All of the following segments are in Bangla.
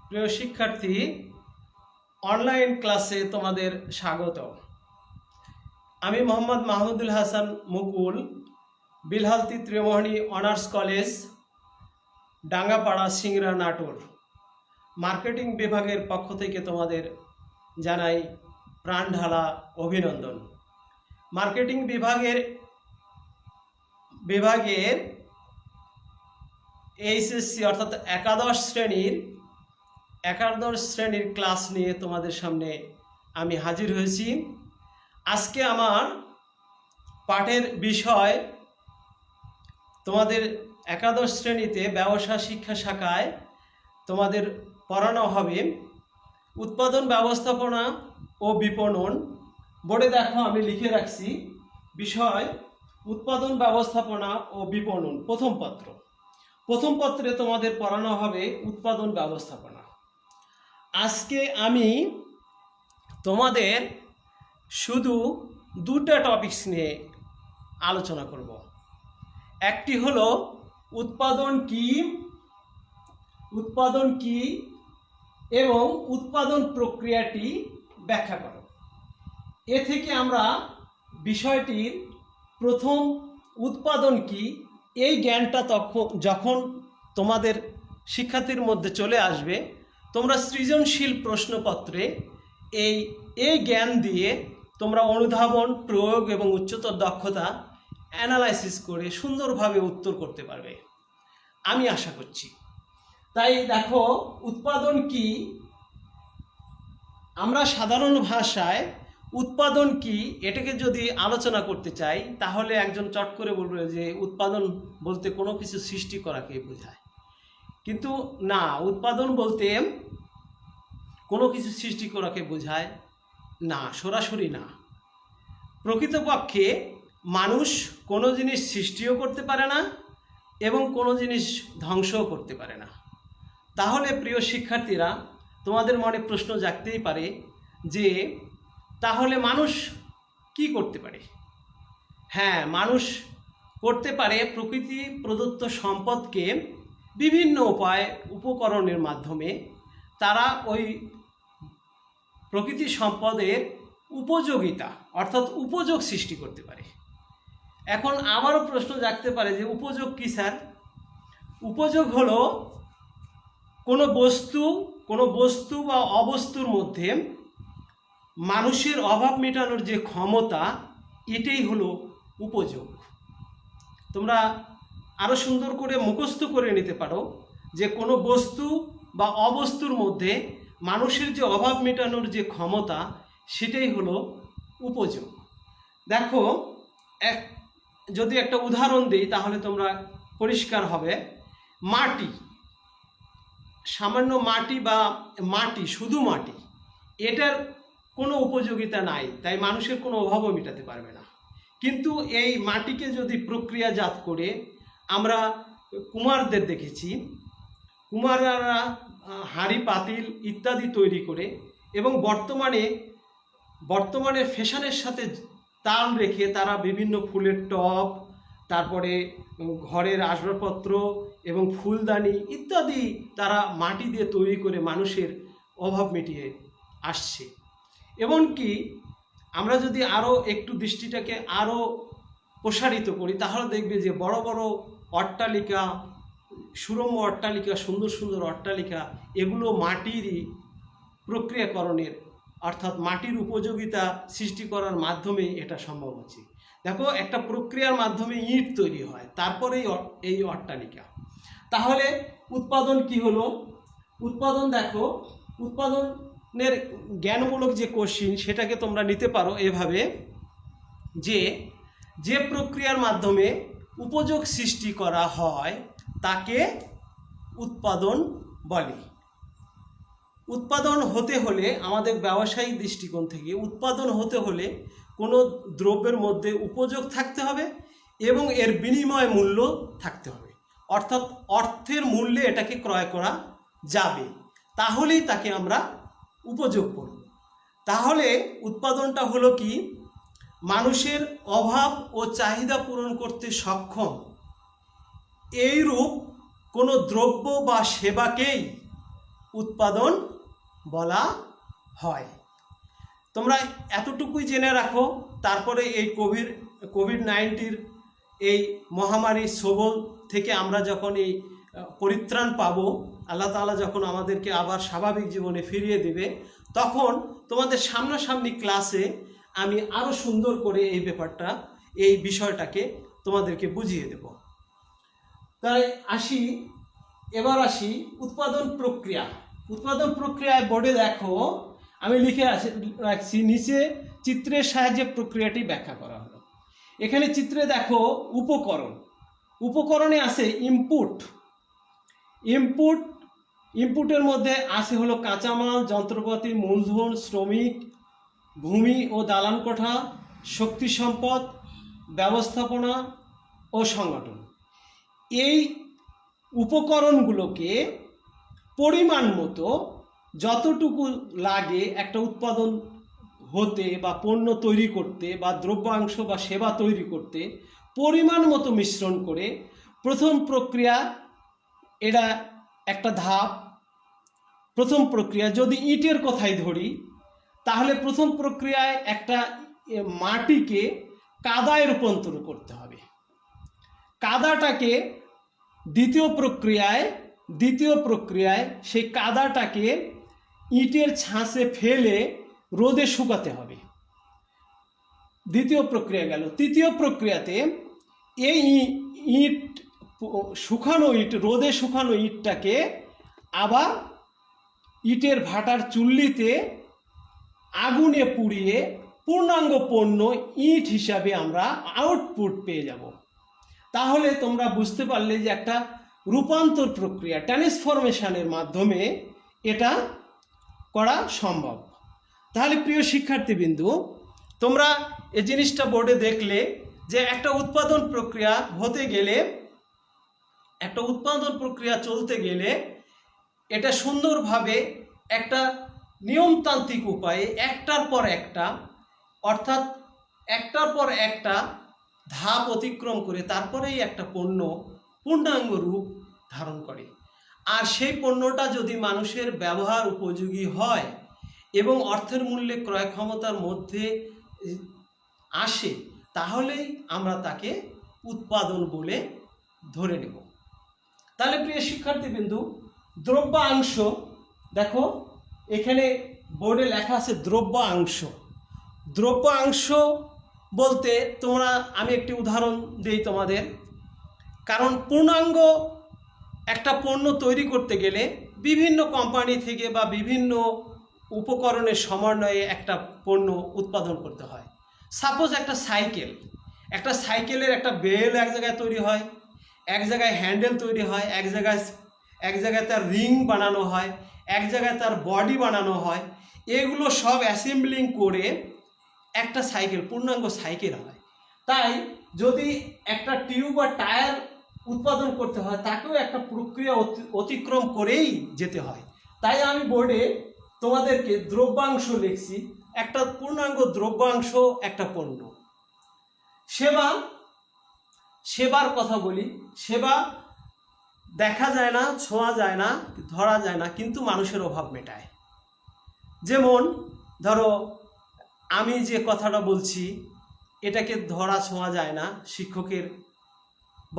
প্রিয় শিক্ষার্থী, অনলাইন ক্লাসে তোমাদের স্বাগত। আমি Mohammad Mahmudul Hasan Mukul, Bilhalti Trimohoni honours college, Dangapara, Singra, Natore marketing বিভাগের পক্ষ থেকে তোমাদের জানাই প্রাণঢালা অভিনন্দন। মার্কেটিং বিভাগের এইচএসসি অর্থাৎ একাদশ শ্রেণীর ক্লাস নিয়ে তোমাদের সামনে আমি হাজির হয়েছি। আজকে আমার পাঠের বিষয় তোমাদের একাদশ শ্রেণীতে ব্যবসা শিক্ষা শাখায় তোমাদের পড়ানো হবে উৎপাদন ব্যবস্থাপনা ও বিপণন। বোর্ডে দেখো আমি লিখে রাখছি বিষয় উৎপাদন ব্যবস্থাপনা ও বিপণন। প্রথম পত্রে তোমাদের পড়ানো হবে উৎপাদন ব্যবস্থাপনা। আজকে আমি তোমাদের শুধু দুটো টপিকস নিয়ে আলোচনা করব। একটি হলো উৎপাদন কি এবং উৎপাদন প্রক্রিয়াটি ব্যাখ্যা করো। এ থেকে আমরা বিষয়টির প্রথম উৎপাদন কি এই জ্ঞানটা যখন তোমাদের শিক্ষার্থীর মধ্যে চলে আসবে, তোমরা সৃজনশীল প্রশ্নপত্রে এই জ্ঞান দিয়ে তোমরা অনুধাবন, প্রয়োগ এবং উচ্চতর দক্ষতা অ্যানালাইসিস করে সুন্দরভাবে উত্তর করতে পারবে, আমি আশা করছি। তাই দেখো, উৎপাদন কি, আমরা সাধারণ ভাষায় উৎপাদন কি এটাকে যদি আলোচনা করতে চাই তাহলে একজন চট করে বলবে যে উৎপাদন বলতে কোনো কিছু সৃষ্টি করাকে বোঝায়। কিন্তু না, উৎপাদন বলতে কোনো কিছু সৃষ্টি করাকে বোঝায় না, সরাসরি না। প্রকৃতপক্ষে মানুষ কোনো জিনিস সৃষ্টিও করতে পারে না এবং কোনো জিনিস ধ্বংসও করতে পারে না। তাহলে প্রিয় শিক্ষার্থীরা, তোমাদের মনে প্রশ্ন জাগতেই পারে যে তাহলে মানুষ কি করতে পারে? হ্যাঁ, মানুষ করতে পারে প্রকৃতি প্রদত্ত সম্পদকে বিভিন্ন উপকরণের মাধ্যমে তারা ওই প্রকৃতি সম্পদের উপযোগিতা অর্থাৎ উপযোগ সৃষ্টি করতে পারে। এখন আবারও প্রশ্ন জাগতে পারে যে উপযোগ কি স্যার? উপযোগ হলো কোনো বস্তু বা অবস্তুর মধ্যে মানুষের অভাব মেটানোর যে ক্ষমতা, এটাই হলো উপযোগ। তোমরা আরো সুন্দর করে মুখস্থ করে নিতে পারো যে কোনো বস্তু বা অবস্তুর মধ্যে মানুষের যে অভাব মেটানোর যে ক্ষমতা, সেটাই হলো উপযোগ। দেখো, যদি একটা উদাহরণ দিই তাহলে তোমরা পরিষ্কার হবে। সামান্য মাটি, শুধু মাটি, এটার কোনো উপযোগিতা নাই, তাই মানুষের কোনো অভাবও মেটাতে পারবে না। কিন্তু এই মাটিকে যদি প্রক্রিয়াজাত করে আমরা কুমারদের দেখেছি, কুমাররা হাঁড়ি পাতিল ইত্যাদি তৈরি করে এবং বর্তমানে ফ্যাশনের সাথে তাল রেখে তারা বিভিন্ন ফুলের টব, তারপরে ঘরের আসবাবপত্র এবং ফুলদানি ইত্যাদি তারা মাটি দিয়ে তৈরি করে মানুষের অভাব মিটিয়ে আসছে। এমনকি আমরা যদি আরও একটু দৃষ্টিটাকে আরও প্রসারিত করি তাহলে দেখবে যে বড় বড় অট্টালিকা, সুরম্য অট্টালিকা, সুন্দর সুন্দর অট্টালিকা, এগুলো মাটিরই প্রক্রিয়াকরণের অর্থাৎ মাটির উপযোগিতা সৃষ্টি করার মাধ্যমে এটা সম্ভব হচ্ছে। দেখো, একটা প্রক্রিয়ার মাধ্যমে ইট তৈরি হয়, তারপরেই এই অট্টালিকা। তাহলে উৎপাদন কি হলো? উৎপাদন, দেখো, উৎপাদনের জ্ঞানমূলক যে কোশ্চিন সেটাকে তোমরা নিতে পারো এভাবে যে প্রক্রিয়ার মাধ্যমে উপযোগ সৃষ্টি করা হয় তাকে উৎপাদন বলে। উৎপাদন হতে হলে আমাদের ব্যবসায়িক দৃষ্টিকোণ থেকে উৎপাদন হতে হলে কোনো দ্রব্যের মধ্যে উপযোগ থাকতে হবে এবং এর বিনিময় মূল্য থাকতে হবে, অর্থাৎ অর্থের মূল্যে এটাকে ক্রয় করা যাবে, তাহলেই তাকে আমরা উপযোগ করব। তাহলে উৎপাদনটা হলো কি? মানুষের অভাব ও চাহিদা পূরণ করতে সক্ষম এইরূপ কোনো দ্রব্য বা সেবাকেই উৎপাদন বলা হয়। তোমরা এতটুকুই জেনে রাখো, তারপরে এই কোভিড-19 এই মহামারী সবল থেকে আমরা যখন এই পরিত্রাণ পাবো, আল্লাহ তাআলা যখন আমাদেরকে আবার স্বাভাবিক জীবনে ফিরিয়ে দেবে, তখন তোমাদের সামনাসামনি ক্লাসে আমি আরও সুন্দর করে এই ব্যাপারটা, এই বিষয়টাকে তোমাদেরকে বুঝিয়ে দেব। তাই এবার আসি উৎপাদন প্রক্রিয়া। উৎপাদন প্রক্রিয়ায় বোর্ডে দেখো আমি লিখে রাখছি, নিচে চিত্রের সাহায্যে প্রক্রিয়াটি ব্যাখ্যা করা হলো। এখানে চিত্রে দেখো উপকরণে আছে ইনপুটের মধ্যে আছে হলো কাঁচামাল, যন্ত্রপাতি, মূলধন, শ্রমিক, ভূমি ও দালান কোঠা, শক্তি সম্পদ, ব্যবস্থাপনা ও সংগঠন। এই উপকরণগুলোকে পরিমাণ মতো যতটুকু লাগে একটা উৎপাদন হতে বা পণ্য তৈরি করতে বা দ্রব্যাংশ বা সেবা তৈরি করতে পরিমাণ মতো মিশ্রণ করে প্রথম প্রক্রিয়া, এটা একটা ধাপ। প্রথম প্রক্রিয়া যদি ইটের কথাই ধরি, তাহলে প্রথম প্রক্রিয়ায় একটা মাটিকে কাদায় রূপান্তর করতে হবে। কাদাটাকে দ্বিতীয় প্রক্রিয়ায় সেই কাদাটাকে ইটের ছাঁচে ফেলে রোদে শুকাতে হবে। দ্বিতীয় প্রক্রিয়া গেল। তৃতীয় প্রক্রিয়াতে এই রোদে শুকানো ইটটাকে আবার ইটের ভাটার চুল্লিতে আগুনে পুড়িয়ে পূর্ণাঙ্গ পণ্য ইট হিসাবে আমরা আউটপুট পেয়ে যাব। তাহলে তোমরা বুঝতে পারলে যে একটা রূপান্তর প্রক্রিয়া, ট্রান্সফরমেশনের মাধ্যমে এটা করা সম্ভব। তাহলে প্রিয় শিক্ষার্থীবৃন্দু, তোমরা এই জিনিসটা বোর্ডে দেখলে যে একটা উৎপাদন প্রক্রিয়া চলতে গেলে এটা সুন্দরভাবে একটা নিয়মতান্ত্রিক উপায়ে একটার পর একটা ধাপ অতিক্রম করে তারপরেই একটা পণ্য পূর্ণাঙ্গ রূপ ধারণ করে। আর সেই পণ্যটা যদি মানুষের ব্যবহার উপযোগী হয় এবং অর্থের মূল্যে ক্রয় ক্ষমতার মধ্যে আসে, তাহলেই আমরা তাকে উৎপাদন বলে ধরে নেব। তাহলে প্রিয় শিক্ষার্থীবৃন্দু, দ্রব্যাংশ দেখো এখানে বোর্ডে লেখা আছে দ্রব্যাংশ বলতে আমি একটি উদাহরণ দিই তোমাদের। কারণ পূর্ণাঙ্গ একটা পণ্য তৈরি করতে গেলে বিভিন্ন কোম্পানি থেকে বা বিভিন্ন উপকরণের সমন্বয়ে একটা পণ্য উৎপাদন করতে হয়। সাপোজ একটা সাইকেলের একটা বেল এক জায়গায় তৈরি হয়, এক জায়গায় হ্যান্ডেল তৈরি হয়, এক জায়গায় তার রিং বানানো হয়, এক জায়গায় তার বডি বানানো হয়। এগুলো সব অ্যাসেম্বলিং করে একটা পূর্ণাঙ্গ সাইকেল হয়। তাই যদি একটা টিউব বা টায়ার উৎপাদন করতে হয়, তাকেও একটা প্রক্রিয়া অতিক্রম করেই যেতে হয়। তাই আমি বোর্ডে তোমাদেরকে দ্রব্যাংশ লিখছি, একটা পূর্ণাঙ্গ দ্রব্যাংশ একটা পণ্য। সেবার কথা বলি। সেবা দেখা যায় না, ছোঁয়া যায় না, ধরা যায় না, কিন্তু মানুষের অভাব মেটায়। যেমন ধরো আমি যে কথাটা বলছি, এটাকে ধরা ছোঁয়া যায় না, শিক্ষকের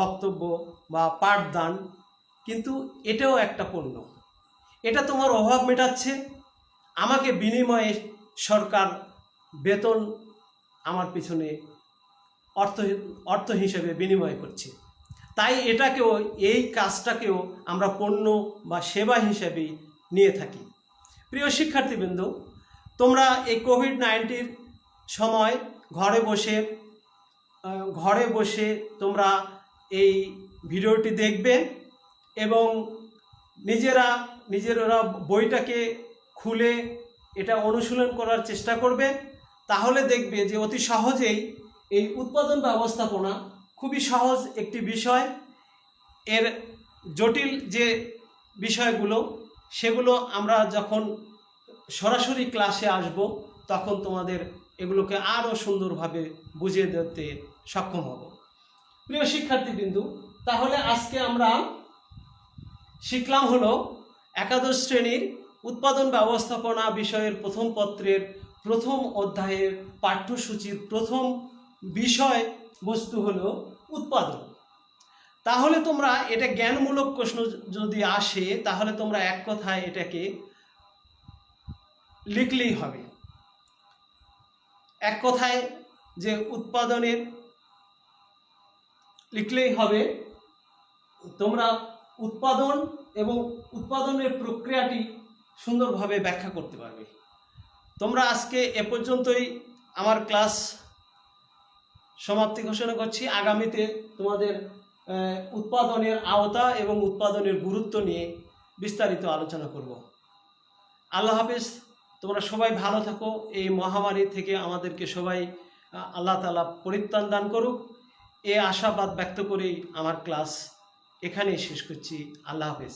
বক্তব্য বা পাঠদান, কিন্তু এটাও একটা পণ্য। এটা তোমার অভাব মেটাচ্ছে, আমাকে বিনিময়ে সরকার বেতন আমার পিছনে অর্থ হিসেবে বিনিময় করছে। তাই এই কাজটাকেও আমরা পণ্য বা সেবা হিসেবেই নিয়ে থাকি। প্রিয় শিক্ষার্থীবৃন্দ, তোমরা এই কোভিড-19 সময় ঘরে বসে তোমরা এই ভিডিওটি দেখবে এবং নিজেরা বইটাকে খুলে এটা অনুশীলন করার চেষ্টা করবে। তাহলে দেখবে যে অতি সহজেই এই উৎপাদন ব্যবস্থাপনা খুবই সহজ একটি বিষয়। এর জটিল যে বিষয়গুলো, সেগুলো আমরা যখন সরাসরি ক্লাসে আসব, তখন তোমাদের এগুলোকে আরও সুন্দরভাবে বুঝিয়ে দিতে সক্ষম হব। প্রিয় শিক্ষার্থীবৃন্দু, তাহলে আজকে আমরা শিখলাম হলো একাদশ শ্রেণীর উৎপাদন ব্যবস্থাপনা বিষয়ের প্রথম পত্রের প্রথম অধ্যায়ের পাঠ্যসূচির প্রথম বিষয় বস্তু হলো উৎপাদন। তাহলে তোমরা এটা জ্ঞানমূলক প্রশ্ন যদি আসে তাহলে তোমরা এক কথায় এটাকে লিখলেই হবে। এক কথায় যে উৎপাদনের লিখলেই হবে, তোমরা উৎপাদন এবং উৎপাদনের প্রক্রিয়াটি সুন্দরভাবে ব্যাখ্যা করতে পারবে। তোমরা আজকে এ পর্যন্তই আমার ক্লাস সমাপ্তি ঘোষণা করছি। আগামীতে তোমাদের উৎপাদনের আওতা এবং উৎপাদনের গুরুত্ব নিয়ে বিস্তারিত আলোচনা করব। আল্লাহ হাফেজ। তোমরা সবাই ভালো থাকো। এই মহামারী থেকে আমাদেরকে সবাই আল্লাহ তাআলা পরিত্রাণ দান করুক, এ আশাবাদ ব্যক্ত করেই আমার ক্লাস এখানেই শেষ করছি। আল্লাহ হাফেজ।